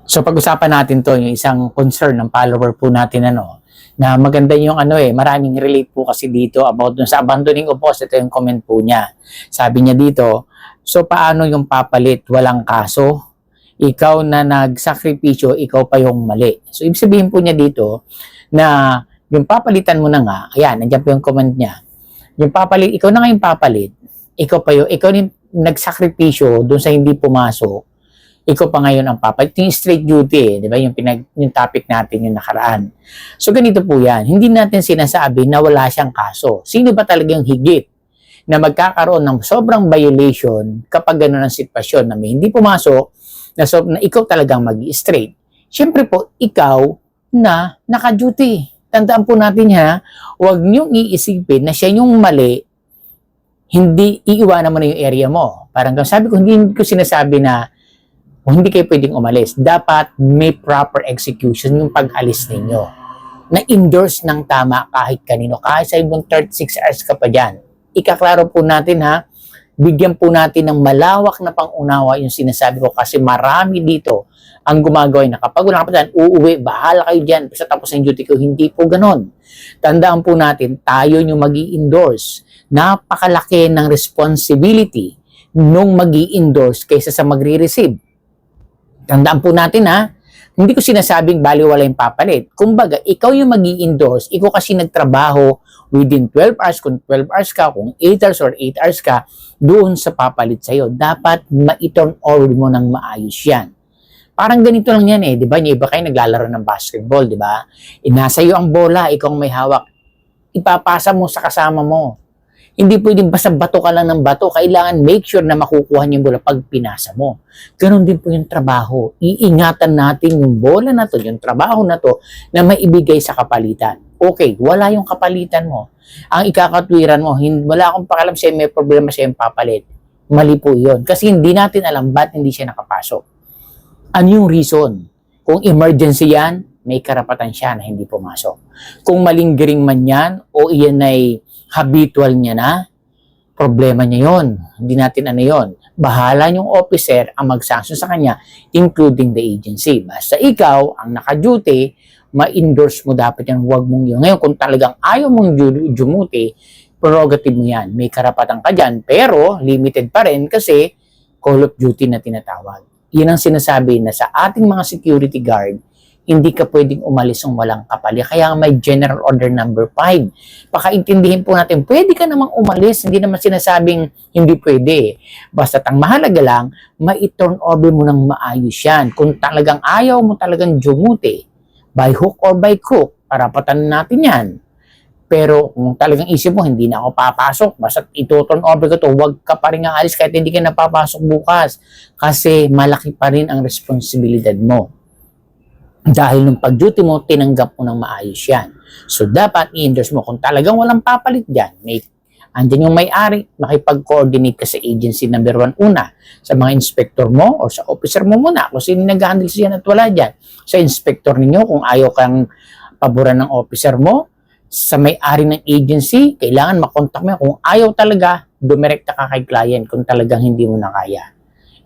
So pag-usapan natin to, yung isang concern ng follower po natin na maganda yung maraming relate po kasi dito about dun sa abandoning of post. Ito yung comment po niya. Sabi niya dito, so paano yung papalit? Walang kaso? Ikaw na nagsakripisyo, ikaw pa yung mali. So ibig sabihin po niya dito na yung papalitan mo na nga, ayan, nandiyan po yung comment niya. Yung papalit, ikaw na nga yung papalit, ikaw yung nagsakripisyo dun sa hindi pumasok, ikaw pa ngayon ang papalit. Yung straight duty, di ba? Yung topic natin yung nakaraan. So ganito po yan. Hindi natin sinasabi na wala siyang kaso. Sino ba talagang higit na magkakaroon ng sobrang violation kapag gano'n ang sitwasyon na may hindi pumasok, na ikaw talagang mag-straight? Siyempre po, ikaw na naka-duty. Tandaan po natin huwag niyong iisipin na siya yung mali, hindi iiwanan mo na yung area mo. Parang sabi ko, hindi ko sinasabi na hindi kayo pwedeng umalis. Dapat may proper execution yung pag-alis ninyo. Na-endorse ng tama kahit kanino. Kahit sa ibang 36 hours ka pa dyan. Ikaklaro po natin bigyan po natin ng malawak na pangunawa yung sinasabi ko kasi marami dito ang gumagawa na kapag wala ka pa dyan, uuwi, bahala kayo dyan sa tapos ng duty ko. Hindi po ganon. Tandaan po natin, tayo yung mag-i-endorse. Napakalaki ng responsibility nung mag-i-endorse kaysa sa magre-receive. Tandaan po natin hindi ko sinasabing baliwala yung papalit. Kumbaga, ikaw yung mag-i-endorse, ikaw kasi nagtrabaho within 12 hours, kung 12 hours ka, kung 8 hours or 8 hours ka, doon sa papalit sa'yo. Dapat ma-turn over mo ng maayos yan. Parang ganito lang yan di ba? Yung iba kayo naglalaro ng basketball, di ba? Nasa iyo ang bola, ikaw may hawak. Ipapasa mo sa kasama mo. Hindi pwedeng basta bato ka lang ng bato. Kailangan make sure na makukuha niyo yung bola pag pinasa mo. Ganon din po yung trabaho. Iingatan natin yung bola na to, yung trabaho na to, na maibigay sa kapalitan. Okay, wala yung kapalitan mo. Ang ikakatwiran mo, wala akong pakialam sa'yo, may problema sa'yo yung papalit. Mali po yun. Kasi hindi natin alam ba't hindi siya nakapasok. Ano yung reason? Kung emergency yan, may karapatan siya na hindi pumasok. Kung malingering man yan, o iyan ay habitual niya na, problema niya yon. Hindi natin yon. Bahala yung officer ang mag-sanction sa kanya, including the agency. Basta ikaw, ang naka-duty, ma-endorse mo dapat yan, huwag mong yun. Ngayon, kung talagang ayaw mong dumuti, prerogative mo yan. May karapatan ka dyan, pero limited pa rin kasi call of duty na tinatawag. Yan ang sinasabi na sa ating mga security guard, hindi ka pwedeng umalis ng walang kapali. Kaya may General Order number 5. Pakaintindihin po natin, pwede ka namang umalis. Hindi naman sinasabing hindi pwede. Basta ang mahalaga lang, ma-turn over mo ng maayos yan. Kung talagang ayaw mo talagang dumuti, by hook or by crook, parapatan natin yan. Pero kung talagang isip mo, hindi na ako papasok, basta ito-turn over ko to, huwag ka pa rin aalis kahit hindi ka napapasok bukas. Kasi malaki pa rin ang responsibilidad mo. Dahil nung pag-duty mo, tinanggap mo ng maayos yan. So, dapat i-endorse mo. Kung talagang walang papalit dyan, andyan yung may-ari, makipag-coordinate ka sa agency number 1 una, sa mga inspector mo o sa officer mo muna, kung sino nag-handle siya at wala dyan. Sa inspector ninyo, kung ayaw kang paboran ng officer mo, sa may-ari ng agency, kailangan makontak mo. Kung ayaw talaga, dumirekta ka kay client kung talagang hindi mo na kaya.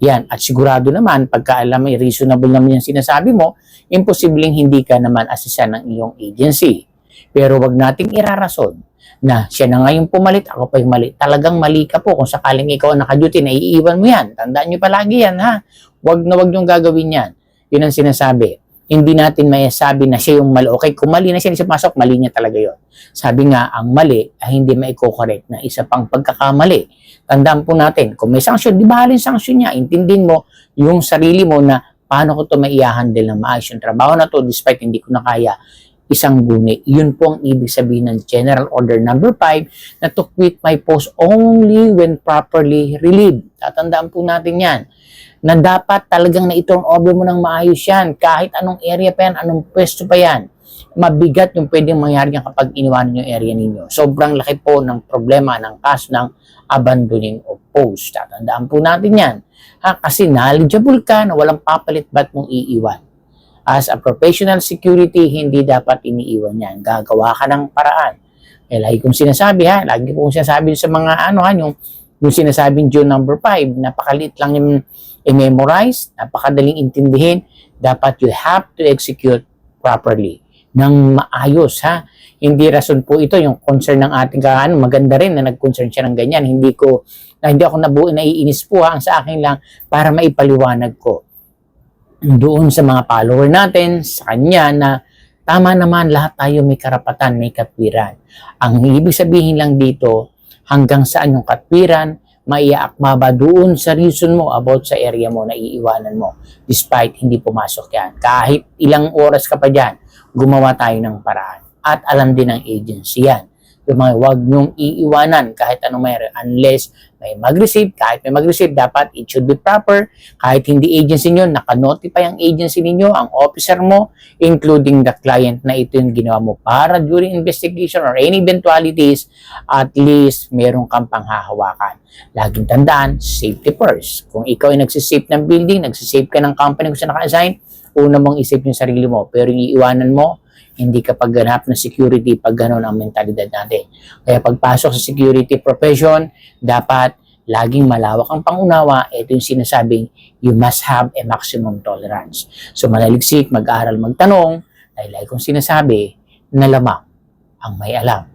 Yan. At sigurado naman, pagka alam may reasonable naman yung sinasabi mo, imposibleng hindi ka naman asisa ng iyong agency. Pero wag nating irarason na siya na ngayon pumalit, ako pa yung mali. Talagang mali ka po kung sakaling ikaw ang naka-duty, naiiwan mo yan. Tandaan nyo palagi yan, Wag na wag nyo gagawin yan. Yun ang sinasabi. Hindi natin mayasabi na siya yung mali. Okay, kung mali na siya pasok, mali niya talaga yon. Sabi nga, ang mali ay hindi maiko-correct na isa pang pagkakamali. Tandaan po natin, kung may sanction, di ba halin sanction niya? Intindin mo yung sarili mo na paano ko ito maiahandle ng maayos yung trabaho na to despite hindi ko na kaya isang guni. Yun po ang ibig sabihin ng General Order number 5 na to quit my post only when properly relieved. Tatandaan po natin yan na dapat talagang na-turn over mo ng maayos yan kahit anong area pa yan, anong pwesto pa yan. Mabigat yung pwedeng mangyari yan kapag iniwanan yung area ninyo. Sobrang laki po ng problema ng kaso ng abandoning of post. Tatandaan po natin yan. Kasi knowledgeable ka na walang papalit ba't mong iiwan. As a professional security, hindi dapat iniiwan yan. Gagawa ka ng paraan. Lagi kong sinasabi lagi kong sinasabi sa mga yung Yung sinasabing June number 5, napakalit lang yung i-memorize, napakadaling intindihin, dapat you have to execute properly ng maayos, ha. Hindi rason po ito yung concern ng ating maganda rin na nag-concern siya ng ganyan. Hindi ako naiinis po, ha. Ang sa akin lang para maipaliwanag ko doon sa mga follower natin, sa kanya na tama naman, lahat tayo may karapatan, may katwiran. Ang ibig sabihin lang dito, hanggang saan yung katwiran, maiaakma ba doon sa reason mo about sa area mo na iiwanan mo despite hindi pumasok yan. Kahit ilang oras ka pa dyan, gumawa tayo ng paraan. At alam din ng agency yan. Yung mga huwag nyong iiwanan kahit anong mayroon unless may mag-receive. Kahit may mag-receive, dapat it should be proper. Kahit hindi agency nyo, naka-notify ang agency ninyo, ang officer mo, including the client na ito yung ginawa mo para during investigation or any eventualities, at least meron kang panghahawakan. Laging tandaan, safety first. Kung ikaw ay nagsisave ng building, nagsisave ka ng company kung saan naka-assign, una mong isip yung sarili mo. Pero yung iiwanan mo, hindi ka pagganap ng security pag gano'n ang mentalidad natin. Kaya pagpasok sa security profession, dapat laging malawak ang pangunawa. Ito yung sinasabing, you must have a maximum tolerance. So manaliksik, mag-aral, magtanong, dahil like kong sinasabi, na lamang ang may alam.